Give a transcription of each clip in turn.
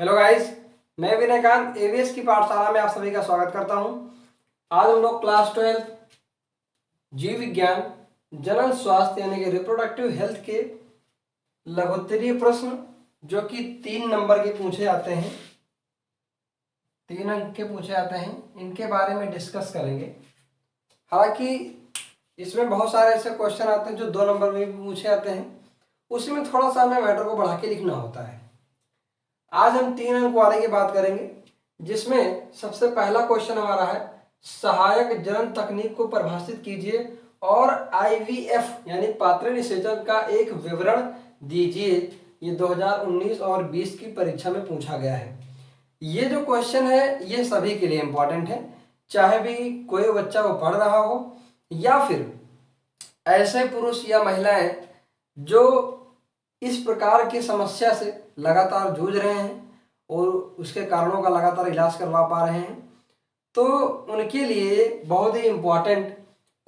Hello guys, मैं Vinaykant ABS की पाठशाला में आप सभी का स्वागत करता हूं। आज हम लोग क्लास 12 जीव विज्ञान जनरल स्वास्थ्य यानी कि रिप्रोडक्टिव हेल्थ के लघुत्तरीय प्रश्न जो कि 3 नंबर के पूछे आते हैं, 3 अंक के पूछे आते हैं, इनके बारे में डिस्कस करेंगे। हालांकि इसमें बहुत सारे ऐसे क्वेश्चन आते हैं जो 2 नंबर में भी पूछे आते हैं, उसमें थोड़ा सा हमें मैटर को बढ़ा के लिखना होता है। आज हम 3 अंक वाले की बात करेंगे, जिसमें सबसे पहला क्वेश्चन हमारा है सहायक जनन तकनीक को परिभाषित कीजिए और आईवीएफ यानी पात्र निषेचन का एक विवरण दीजिए। ये 2019 और 20 की परीक्षा में पूछा गया है। ये जो क्वेश्चन है ये सभी के लिए इंपॉर्टेंट है, चाहे भी कोई बच्चा वो पढ़ रहा हो या फिर ऐसे पुरुष या महिलाएं जो इस प्रकार की समस्या से लगातार जूझ रहे हैं और उसके कारणों का लगातार इलाज करवा पा रहे हैं, तो उनके लिए बहुत ही इम्पोर्टेंट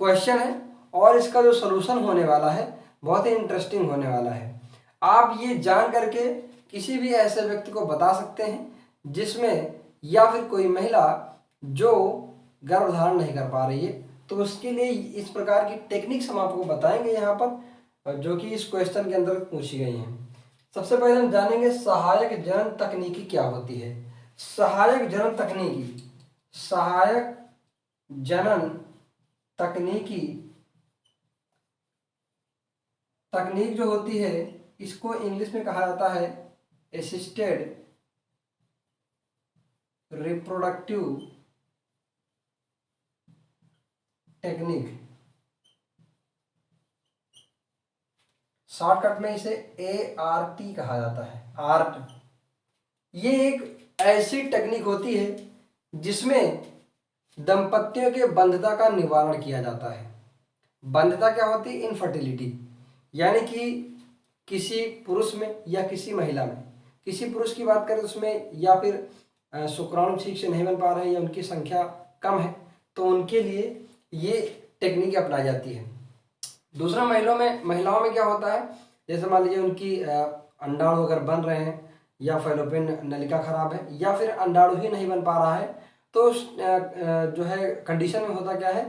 क्वेश्चन है और इसका जो सलूशन होने वाला है बहुत ही इंटरेस्टिंग होने वाला है। आप ये जान करके किसी भी ऐसे व्यक्ति को बता सकते हैं जिसमें या फिर कोई महिला जो गर्भधारण नहीं कर पा रही है, तो उसके लिए इस प्रकार की टेक्निक्स हम आपको बताएंगे यहाँ पर, जो कि इस क्वेश्चन के अंदर पूछी गई हैं। सबसे पहले हम जानेंगे सहायक जनन तकनीकी क्या होती है। सहायक जनन तकनीकी, सहायक जनन तकनीकी तकनीक जो होती है इसको इंग्लिश में कहा जाता है असिस्टेड रिप्रोडक्टिव टेक्निक। शॉर्टकट में इसे ART कहा जाता है, आर्ट। ये एक ऐसी टेक्निक होती है जिसमें दंपतियों के बंधता का निवारण किया जाता है। बंधता क्या होती है? इनफर्टिलिटी, यानी कि किसी पुरुष में या किसी महिला में, किसी पुरुष की बात करें तो उसमें या फिर शुक्राणु ठीक से नहीं बन पा रहे हैं या उनकी संख्या कम है, तो उनके लिए ये टेक्निक अपनाई जाती है। दूसरा महिलाओं में क्या होता है, जैसे मान लीजिए उनकी अंडाणु अगर बन रहे हैं या फैलोपियन नलिका खराब है या फिर अंडाणु ही नहीं बन पा रहा है, तो जो है कंडीशन में होता क्या है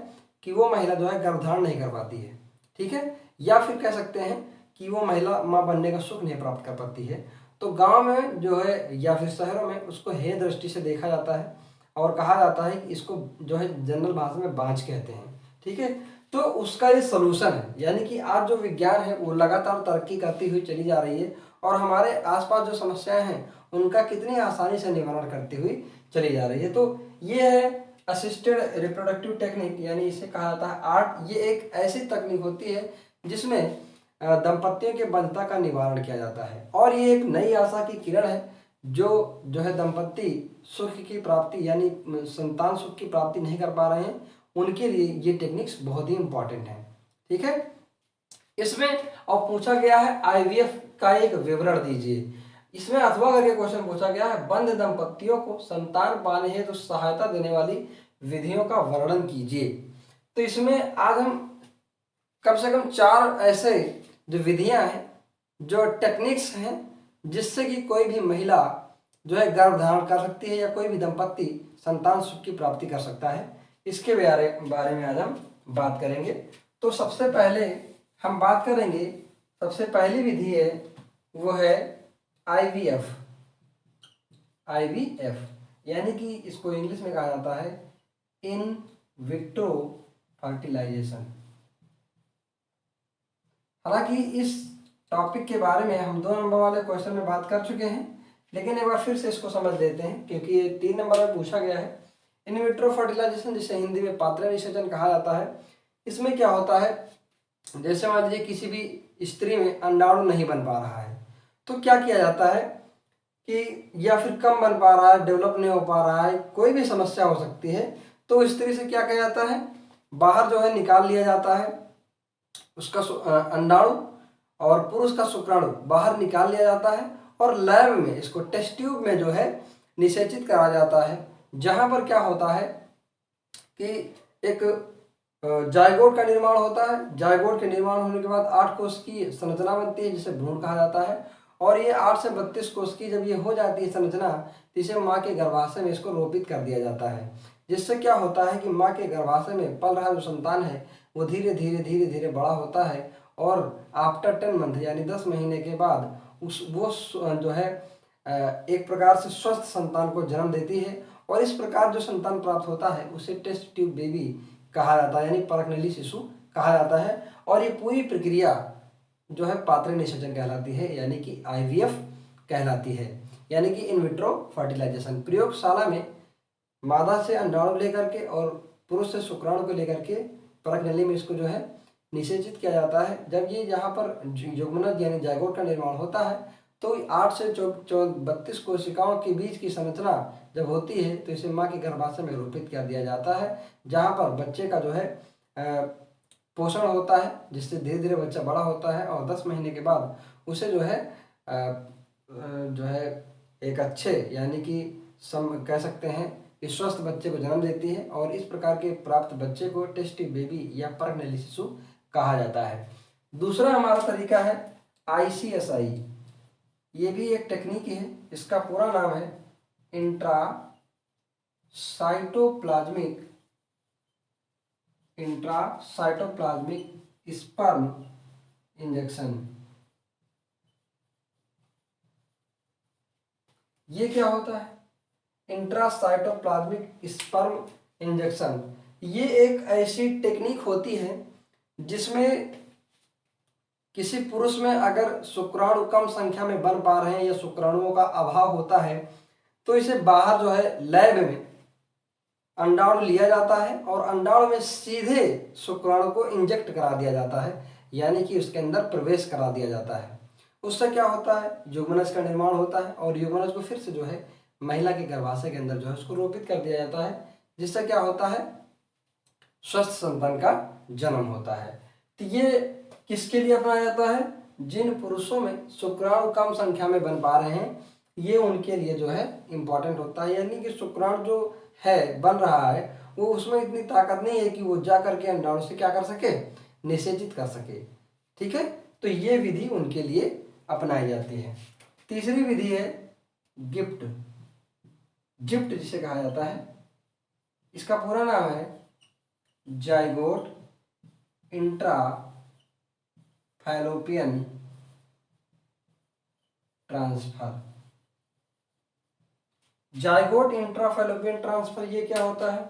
कि वो महिला जो है गर्भधारण नहीं कर पाती है, ठीक है। या फिर कह सकते हैं कि वो महिला माँ बनने का सुख नहीं प्राप्त कर पाती है। तो गांव में जो है या फिर शहरों में उसको हे दृष्टि से देखा जाता है और कहा जाता है कि इसको जो है जनरल भाषा में बांझ कहते हैं, ठीक है। तो उसका ये सलूशन है, यानी कि आज जो विज्ञान है वो लगातार तरक्की करती हुई चली जा रही है और हमारे आसपास जो समस्याएं हैं उनका कितनी आसानी से निवारण करती हुई चली जा रही है। तो ये है असिस्टेड रिप्रोडक्टिव टेक्निक, यानी इसे कहा जाता है आर्ट। ये एक ऐसी तकनीक होती है जिसमें दंपतियों के बंधता का निवारण किया जाता है और ये एक नई आशा की किरण है। जो है दंपति सुख की प्राप्ति यानी संतान सुख की प्राप्ति नहीं कर पा रहे हैं, उनके लिए ये टेक्निक्स बहुत ही इंपॉर्टेंट है, ठीक है। इसमें अब पूछा गया है आईवीएफ का एक विवरण दीजिए। इसमें अथवा करके क्वेश्चन पूछा गया है बंध दंपतियों को संतान पाने हेतु तो सहायता देने वाली विधियों का वर्णन कीजिए। तो इसमें आज हम कम से कम 4 ऐसे जो विधियां हैं, जो टेक्निक्स हैं, जिससे कि कोई भी महिला जो है गर्भधारण कर सकती है या कोई भी दंपत्ति संतान सुख की प्राप्ति कर सकता है, इसके बारे में आज हम बात करेंगे। तो सबसे पहले हम बात करेंगे, सबसे पहली विधि है वो है आईवीएफ। आईवीएफ यानी कि इसको इंग्लिश में कहा जाता है इन विट्रो फर्टिलाइजेशन। हालांकि इस टॉपिक के बारे में हम 2 नंबर वाले क्वेश्चन में बात कर चुके हैं, लेकिन एक बार फिर से इसको समझ लेते हैं क्योंकि ये 3 नंबर में पूछा गया है। इन विट्रो फर्टिलाइजेशन, जिसे हिंदी में पात्र निषेचन कहा जाता है, इसमें क्या होता है, जैसे मान लीजिए किसी भी स्त्री में अंडाणु नहीं बन पा रहा है, तो क्या किया जाता है कि या फिर कम बन पा रहा है, डेवलप नहीं हो पा रहा है, कोई भी समस्या हो सकती है, तो स्त्री से क्या किया जाता है, बाहर जो है निकाल लिया जाता है उसका अंडाणु और पुरुष का शुक्राणु बाहर निकाल लिया जाता है और लैब में इसको टेस्ट ट्यूब में जो है निषेचित करा जाता है, जहां पर क्या होता है कि एक जायगोट का निर्माण होता है। जायगोट के निर्माण होने के बाद 8 कोष की संरचना बनती है जिसे भ्रूण कहा जाता है और ये 8 से 32 कोष की जब ये हो जाती है संरचना, तो इसे माँ के गर्भाशय में इसको रोपित कर दिया जाता है, जिससे क्या होता है कि माँ के गर्भाशय में पल रहा जो संतान है वो धीरे धीरे धीरे धीरे बड़ा होता है और आफ्टर 10 मंथ यानी 10 महीने के बाद जो है एक प्रकार से स्वस्थ संतान को जन्म देती है। और इस प्रकार जो संतान प्राप्त होता है उसे टेस्ट ट्यूब बेबी कहा जाता है, यानी परकनली शिशु कहा जाता है। और ये पूरी प्रक्रिया जो है पात्र निषेचन कहलाती है, यानी कि IVF कहलाती है, यानी कि इन विट्रो फर्टिलाइजेशन। प्रयोगशाला में मादा से अंडाणु लेकर के और पुरुष से शुक्राणु को लेकर के परक नली में इसको जो है निषेचित किया जाता है। जब ये यहाँ पर युग्मनज यानी जायगोट का निर्माण होता है तो 8 से 32 कोशिकाओं के बीच की संरचना जब होती है तो इसे माँ के गर्भाशय में रोपित कर दिया जाता है, जहाँ पर बच्चे का जो है पोषण होता है, जिससे धीरे धीरे बच्चा बड़ा होता है और 10 महीने के बाद उसे जो है एक अच्छे यानी कि कह सकते हैं कि स्वस्थ बच्चे को जन्म देती है। और इस प्रकार के प्राप्त बच्चे को टेस्टी बेबी या परकनली शिशु कहा जाता है। दूसरा हमारा तरीका है ICSI। ये भी एक टेक्निक है, इसका पूरा नाम है इंट्रा साइटोप्लाज्मिक स्पर्म इंजेक्शन। ये क्या होता है? इंट्रासाइटोप्लाज्मिक स्पर्म इंजेक्शन ये एक ऐसी टेक्निक होती है जिसमें किसी पुरुष में अगर शुक्राणु कम संख्या में बन पा रहे हैं या शुक्राणुओं का अभाव होता है तो इसे बाहर जो है लैब में अंडाणु लिया जाता है और अंडाणु में सीधे शुक्राणु को इंजेक्ट करा दिया जाता है, यानी कि उसके अंदर प्रवेश करा दिया जाता है। उससे क्या होता है, युग्मनज का निर्माण होता है और युग्मनज को फिर से जो है महिला के गर्भाशय के अंदर जो है उसको रोपित कर दिया जाता है, जिससे क्या होता है स्वस्थ संतान का जन्म होता है। तो ये किसके लिए अपनाया जाता है? जिन पुरुषों में शुक्राणु कम संख्या में बन पा रहे हैं, ये उनके लिए जो है इंपॉर्टेंट होता है, यानी कि शुक्राणु जो है बन रहा है वो उसमें इतनी ताकत नहीं है कि वो जा करके अंडाणु से क्या कर सके, निषेचित कर सके। ठीक है, तो ये विधि उनके लिए अपनाई जाती है। तीसरी विधि है गिफ्ट जिसे कहा जाता है। इसका पूरा नाम है zygote intra fallopian transfer. Zygote intrafallopian transfer ये क्या होता है?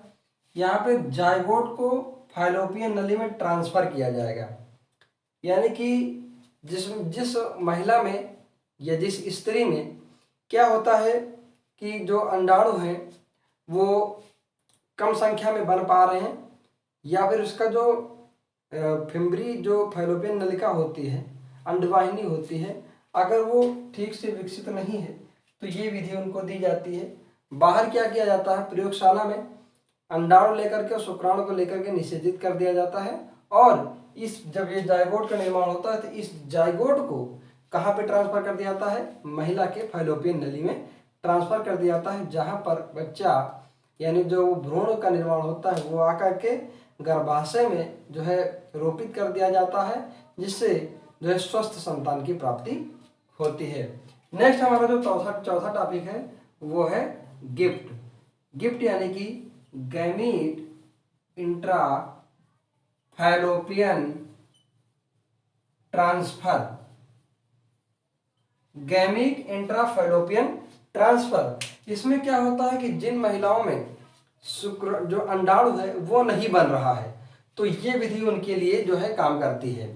यहाँ पे जाइगोट को फैलोपियन नली में ट्रांसफर किया जाएगा, यानी कि जिस महिला में या जिस स्त्री में क्या होता है कि जो अंडाणु हैं वो कम संख्या में बन पा रहे हैं, या फिर उसका जो फिम्बरी जो फैलोपियन नलिका होती है, अंडवाहिनी होती है, अगर वो ठीक से विकसित नहीं है तो ये विधि उनको दी जाती है। बाहर क्या किया जाता है, प्रयोगशाला में अंडाणु लेकर के शुक्राणु को लेकर के निषेचित कर दिया जाता है और इस जब ये जाइगोट का निर्माण होता है तो इस जाइगोट को कहाँ पे ट्रांसफर कर दिया जाता है? महिला के फैलोपियन नली में ट्रांसफर कर दिया जाता है, जहाँ पर बच्चा यानी जो भ्रूण का निर्माण होता है वो आकर के गर्भाशय में जो है रोपित कर दिया जाता है, जिससे जो है स्वस्थ संतान की प्राप्ति होती है। नेक्स्ट हमारा जो चौथा टॉपिक है वो है गिफ्ट यानी कि gamete intra fallopian transfer. Gamete intra fallopian transfer, इसमें क्या होता है कि जिन महिलाओं में शुक्र जो अंडाणु है वो नहीं बन रहा है तो ये विधि उनके लिए जो है काम करती है।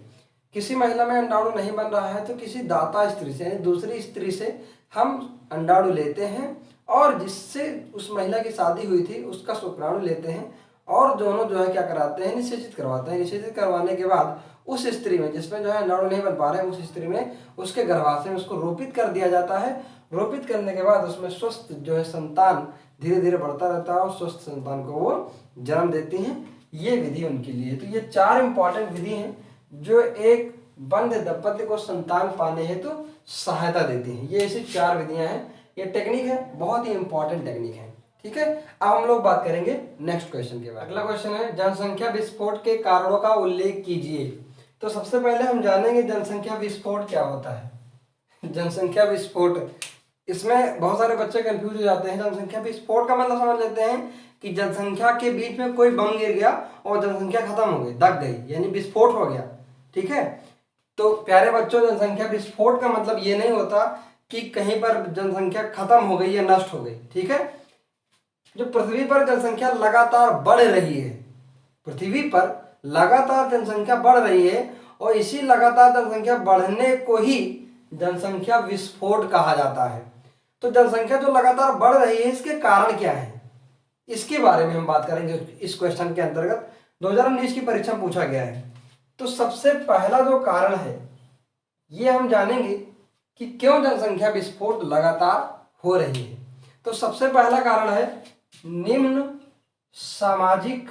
किसी महिला में अंडाणु नहीं बन रहा है तो किसी दाता स्त्री से यानी दूसरी स्त्री से हम अंडाणु लेते हैं और जिससे उस महिला की शादी हुई थी उसका शुक्राणु लेते हैं और दोनों जो है क्या कराते हैं, निषेचित करवाते हैं। निषेचित करवाने के बाद उस स्त्री में जिसमें जो है अंडाणु नहीं बन पा रहे हैं उस स्त्री में उसके गर्भाशय में उसको रोपित कर दिया जाता है। रोपित करने के बाद उसमें स्वस्थ जो है संतान धीरे धीरे बढ़ता रहता है और स्वस्थ संतान को वो जन्म देती हैं। ये विधि उनके लिए। तो ये 4 इंपॉर्टेंट विधि हैं जो एक बंध दंपत्ति को संतान पाने हेतु तो सहायता देती हैं। ये ऐसी 4 विधियां हैं, ये टेक्निक है, बहुत ही इंपॉर्टेंट टेक्निक है। ठीक है, अब हम लोग बात करेंगे नेक्स्ट क्वेश्चन के बारे में। अगला क्वेश्चन है जनसंख्या विस्फोट के कारणों का उल्लेख कीजिए। तो सबसे पहले हम जानेंगे जनसंख्या विस्फोट क्या होता है। जनसंख्या विस्फोट, इसमें बहुत सारे बच्चे कंफ्यूज हो जाते हैं। जनसंख्या विस्फोट का मतलब समझ लेते हैं कि जनसंख्या के बीच में कोई बम गिर गया और जनसंख्या खत्म हो गई, दब गई, यानी विस्फोट हो गया। ठीक है, तो प्यारे बच्चों, जनसंख्या विस्फोट का मतलब ये नहीं होता कि कहीं पर जनसंख्या खत्म हो गई या नष्ट हो गई। ठीक है, जो पृथ्वी पर जनसंख्या लगातार बढ़ रही है, पृथ्वी पर लगातार जनसंख्या बढ़ रही है, और इसी लगातार जनसंख्या बढ़ने को ही जनसंख्या विस्फोट कहा जाता है। तो जनसंख्या जो लगातार बढ़ रही है, इसके कारण क्या है, इसके बारे में हम बात करेंगे इस क्वेश्चन के अंतर्गत। 2019 की परीक्षा में पूछा गया है। तो सबसे पहला जो कारण है, ये हम जानेंगे कि क्यों जनसंख्या विस्फोट लगातार हो रही है। तो सबसे पहला कारण है निम्न सामाजिक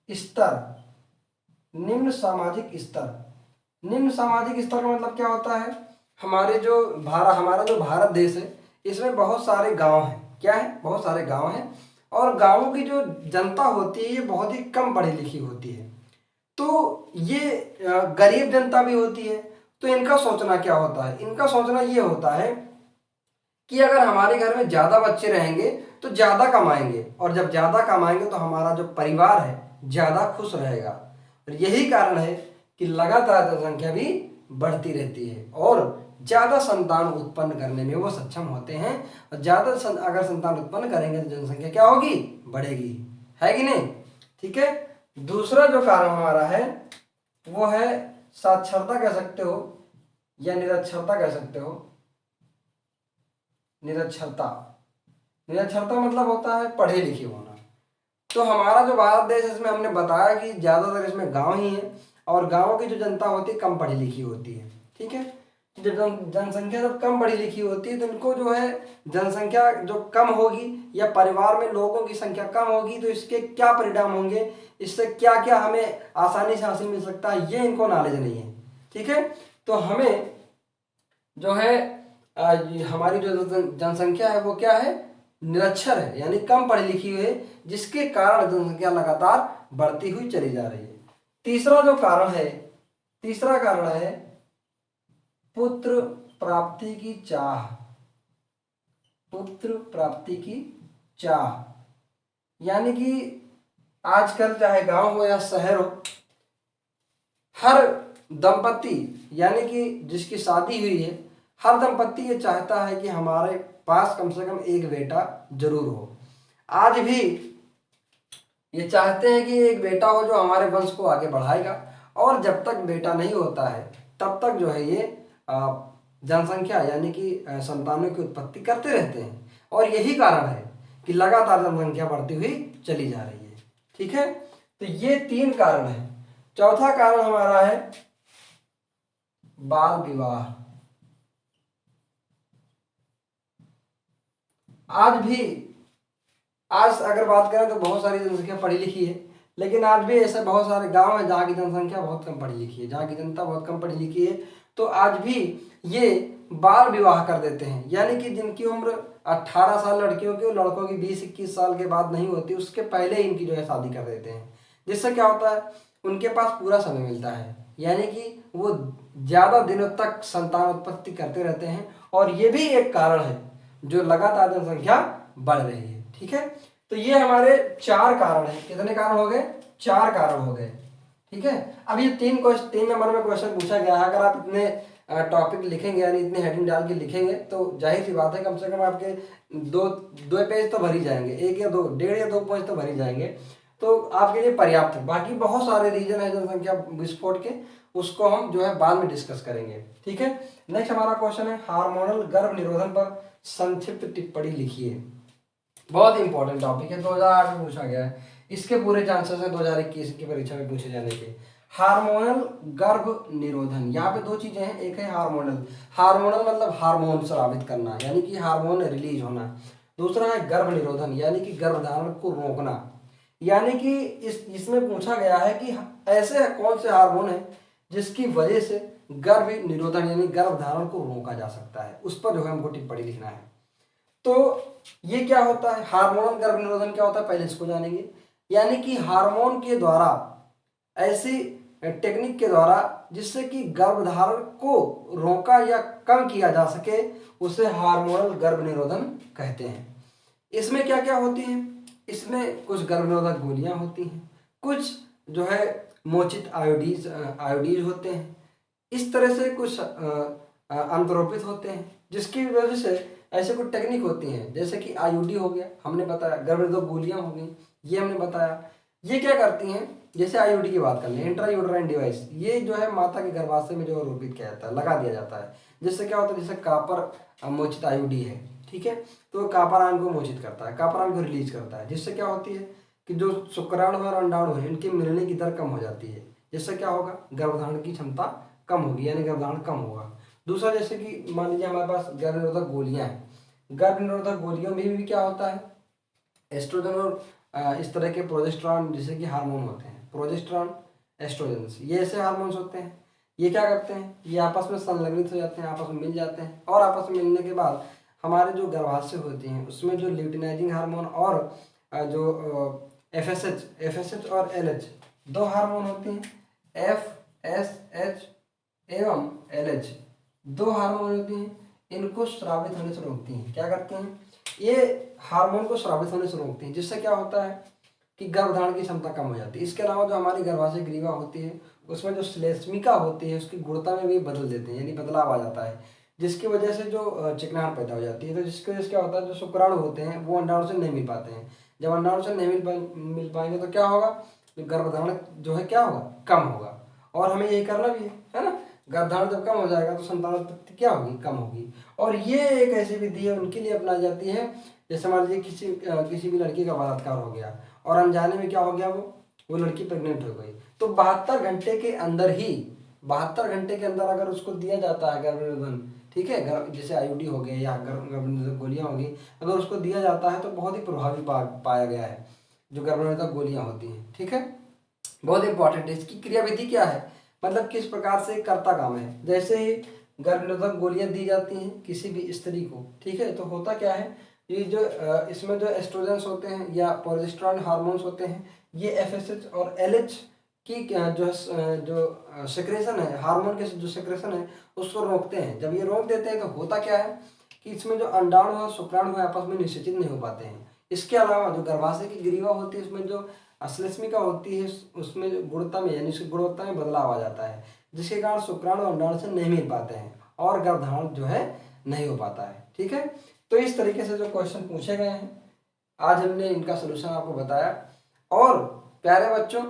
स्तर। निम्न सामाजिक स्तर, निम्न सामाजिक स्तर का मतलब क्या होता है, हमारा जो भारत देश है, इसमें बहुत सारे गांव हैं। क्या है, बहुत सारे गांव हैं, और गांवों की जो जनता होती है ये बहुत ही कम पढ़ी लिखी होती है। तो ये गरीब जनता भी होती है। तो इनका सोचना क्या होता है, इनका सोचना ये होता है कि अगर हमारे घर में ज्यादा बच्चे रहेंगे तो ज्यादा कमाएंगे, और जब ज्यादा कमाएंगे तो हमारा जो परिवार है ज्यादा खुश रहेगा। और यही कारण है कि लगातार जनसंख्या भी बढ़ती रहती है, और ज्यादा संतान उत्पन्न करने में वो सक्षम होते हैं। और अगर संतान उत्पन्न करेंगे तो जनसंख्या क्या होगी, बढ़ेगी, है कि नहीं। ठीक है, दूसरा जो कारण हमारा है वो है साक्षरता कह सकते हो या निरक्षरता कह सकते हो। निरक्षरता, निरक्षरता मतलब होता है पढ़े लिखे होना। तो हमारा जो भारत देश है, इसमें हमने बताया कि ज्यादातर इसमें गांव ही है, और गांवों की जो जनता होती है कम पढ़ी लिखी होती है। ठीक है, जब जनसंख्या जब कम पढ़ी लिखी होती है तो इनको जो है जनसंख्या जो कम होगी या परिवार में लोगों की संख्या कम होगी, तो इसके क्या परिणाम होंगे, इससे क्या क्या हमें आसानी से हासिल मिल सकता है, ये इनको नॉलेज नहीं है। ठीक है, तो हमें जो है हमारी जो जनसंख्या है वो क्या है, निरक्षर है, यानी कम पढ़ी लिखी हुई है, जिसके कारण जनसंख्या लगातार बढ़ती हुई चली जा रही है। तीसरा जो कारण है, तीसरा कारण है पुत्र प्राप्ति की चाह। पुत्र प्राप्ति की चाह, यानी कि आजकल चाहे गांव हो या शहर हो, हर दंपति यानी कि जिसकी शादी हुई है, हर दंपति ये चाहता है कि हमारे पास कम से कम एक बेटा जरूर हो। आज भी ये चाहते हैं कि एक बेटा हो जो हमारे वंश को आगे बढ़ाएगा, और जब तक बेटा नहीं होता है तब तक जो है ये जनसंख्या यानी कि संतानों की उत्पत्ति करते रहते हैं, और यही कारण है कि लगातार जनसंख्या बढ़ती हुई चली जा रही है। ठीक है, तो ये तीन कारण है। चौथा कारण हमारा है बाल विवाह। आज अगर बात करें तो बहुत सारी जनसंख्या पढ़ी लिखी है, लेकिन आज भी ऐसे बहुत सारे गांव हैं जहाँ की जनसंख्या बहुत कम पढ़ी लिखी है, जहाँ की जनता बहुत कम पढ़ी लिखी है। तो आज भी ये बाल विवाह कर देते हैं, यानी कि जिनकी उम्र 18 साल लड़कियों की और लड़कों की 20-21 साल के बाद नहीं होती, उसके पहले इनकी जो है शादी कर देते हैं। जिससे क्या होता है, उनके पास पूरा समय मिलता है, यानी कि वो ज्यादा दिनों तक संतान उत्पत्ति करते रहते हैं, और ये भी एक कारण है जो लगातार जनसंख्या बढ़ रही है। ठीक है, तो ये हमारे चार कारण हैं। कितने कारण हो गए, चार कारण हो गए। ठीक है, अब ये तीन नंबर में क्वेश्चन पूछा गया है। अगर आप इतने टॉपिक लिखेंगे यानी इतने हेडिंग डाल के लिखेंगे तो जाहिर सी बात है कम से कम आपके दो पेज तो भर ही जाएंगे, एक या दो, 1.5 या 2 पेज तो भर ही जाएंगे, तो आपके लिए पर्याप्त है। बाकी बहुत सारे रीजन है जनसंख्या विस्फोट के, उसको हम जो है बाद में डिस्कस करेंगे। ठीक है, नेक्स्ट हमारा क्वेश्चन है हार्मोनल गर्भ निरोधन पर संक्षिप्त टिप्पणी लिखिए। बहुत इंपॉर्टेंट टॉपिक है, 2008 में पूछा गया है, इसके पूरे चांसेस है 2021 की परीक्षा में पूछे जाने के। हार्मोनल गर्भ निरोधन, यहाँ पे दो चीजें हैं, एक है हार्मोनल, हार्मोनल मतलब हार्मोन स्रावित करना यानी कि हार्मोन रिलीज होना, दूसरा है गर्भ निरोधन यानी कि गर्भधारण को रोकना। यानी कि इसमें पूछा गया है कि ऐसे कौन से हार्मोन है जिसकी वजह से गर्भ निरोधन यानी गर्भधारण को रोका जा सकता है, उस पर जो है हमको टिप्पणी लिखना है। तो ये क्या होता है, हार्मोनल गर्भ निरोधन क्या होता है, पहले इसको जानेंगे। यानी कि हार्मोन के द्वारा ऐसी टेक्निक के द्वारा जिससे कि गर्भधारण को रोका या कम किया जा सके उसे हार्मोनल गर्भ निरोधन कहते हैं। इसमें क्या क्या होती है? इसमें कुछ गर्भ निरोधक गोलियां होती हैं, कुछ जो है मोचित आयोडीज होते हैं, इस तरह से कुछ अंतरोपित होते हैं, जिसकी वजह से ऐसे कुछ टेक्निक होती हैं जैसे कि आईयूडी हो गया, हमने बताया, गर्भ निरोधक गोलियां हो गई, ये हमने बताया। ये क्या करती हैं? जैसे आईयूडी की बात कर लें, इंट्रा यूटराइन डिवाइस, ये जो है माता के गर्भाशय में जो रोपित किया जाता है, लगा दिया जाता है, जिससे क्या होता है, जैसे कापर मोचित आईयूडी है, ठीक है, तो कापर आयन को मोचित करता है, कापर आयन को रिलीज करता है, जिससे क्या होती है कि जो शुक्राणु और अंडाणु है इनके मिलने की दर कम हो जाती है, जिससे क्या होगा, गर्भधारण की क्षमता कम होगी, यानी गर्भधारण कम होगा। दूसरा, जैसे कि मान लीजिए हमारे पास गर्भ निरोधक गोलियां हैं, गर्भ निरोधक गोलियों में भी क्या होता है, एस्ट्रोजन और इस तरह के प्रोजेस्टेरॉन जैसे कि हार्मोन होते हैं, प्रोजेस्टेरॉन एस्ट्रोजन, ये ऐसे हार्मोन्स होते हैं, ये क्या करते हैं, ये आपस में संलग्नित हो जाते हैं, आपस में मिल जाते हैं, और आपस में मिलने के बाद हमारे जो गर्भाशय होती हैं उसमें जो ल्यूटिनाइजिंग हार्मोन और जो एफएसएच और एलएच दो हार्मोन होते हैं, एफएसएच एवं एलएच दो हार्मोन होती हैं, इनको स्रावित होने से रोकती हैं। क्या करते हैं? ये हार्मोन को स्रावित होने से रोकती हैं, जिससे क्या होता है कि गर्भधारण की क्षमता कम हो जाती है। इसके अलावा जो हमारी गर्भाशय ग्रीवा होती है उसमें जो श्लेष्मिका होती है उसकी गुणता में भी बदल देते हैं, यानी बदलाव आ जाता है, जिसकी वजह से जो चिकनाहट पैदा हो जाती है। तो जिसकी वजह से क्या होता है, जो शुक्राणु होते हैं वो अंडाणु से नहीं मिल पाते हैं, जब अंडाणु से नहीं मिल पाएंगे तो क्या होगा, तो गर्भधारण जो है क्या होगा, कम होगा, और हमें यही करना भी है ना। गर्भधारण जब कम हो जाएगा तो संतानोत्पत्ति क्या होगी, कम होगी। और ये एक ऐसी विधि है उनके लिए अपनाई जाती है, जैसे मान लीजिए किसी भी लड़की का बलात्कार हो गया और अनजाने में क्या हो गया, वो लड़की प्रेग्नेंट हो गई, तो 72 घंटे के अंदर ही, 72 घंटे के अंदर अगर उसको दिया जाता है गर्भ निरोधन, ठीक है, जैसे आईयूडी हो गए या गर्भ निरोधक गोलियां होगी, अगर उसको दिया जाता है तो बहुत ही प्रभावी पाया गया है जो गर्भ निरोधक गोलियां होती हैं, ठीक है। बहुत इंपॉर्टेंट है। इसकी क्रियाविधि क्या है, मतलब किस प्रकार से करता काम है। जैसे ही गर्भ निरोधक गोलियां दी जाती हैं किसी भी स्त्री को, ठीक है, तो होता क्या है, ये जो इसमें जो एस्ट्रोजेंस होते हैं या प्रोजेस्टेरॉन हार्मोन्स होते हैं, ये एफएसएच और एलएच की जो सेक्रेशन है, हार्मोन के जो सेक्रेशन है उसको रोकते हैं। जब ये रोक देते हैं तो होता क्या है कि इसमें जो अंडाणु और शुक्राणु है आपस में निषेचित नहीं हो पाते हैं। इसके अलावा जो गर्भाशय की ग्रीवा होती है उसमें जो अश्लेष्मिका होती है उसमें जो गुणता में यानी उसकी गुणवत्ता में बदलाव आ जाता है, जिसके कारण शुक्राणु अंडाणु से नहीं मिल पाते हैं और गर्भधारण जो है नहीं हो पाता है, ठीक है। तो इस तरीके से जो क्वेश्चन पूछे गए हैं आज हमने इनका सोल्यूशन आपको बताया। और प्यारे बच्चों,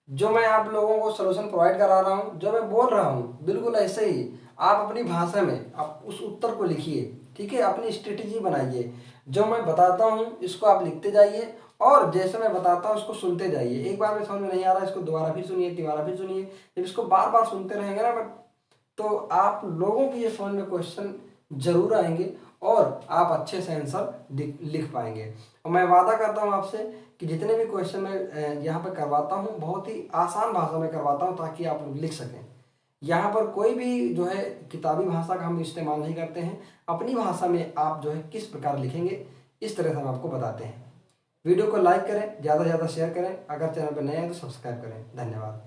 जो मैं आप लोगों को सोल्यूशन प्रोवाइड करा रहा हूँ, जो मैं बोल रहा हूँ बिल्कुल ऐसे ही आप अपनी भाषा में आप उस उत्तर को लिखिए, ठीक है, अपनी स्ट्रेटेजी बनाइए। जो मैं बताता हूँ इसको आप लिखते जाइए और जैसे मैं बताता हूँ उसको सुनते जाइए। एक बार में समझ में नहीं आ रहा है इसको दोबारा फिर सुनिए, तिबारा फिर सुनिए। जब इसको बार बार सुनते रहेंगे ना तो आप लोगों की ये समझ में क्वेश्चन जरूर आएंगे और आप अच्छे से आंसर लिख पाएंगे। और मैं वादा करता हूँ आपसे कि जितने भी क्वेश्चन मैं यहाँ पर करवाता हूँ बहुत ही आसान भाषा में करवाता हूँ ताकि आप लोग लिख सकें। यहाँ पर कोई भी जो है किताबी भाषा का हम इस्तेमाल नहीं करते हैं, अपनी भाषा में आप जो है किस प्रकार लिखेंगे इस तरह से हम आपको बताते हैं। वीडियो को लाइक करें, ज़्यादा से ज़्यादा शेयर करें, अगर चैनल पर नए हैं तो सब्सक्राइब करें। धन्यवाद।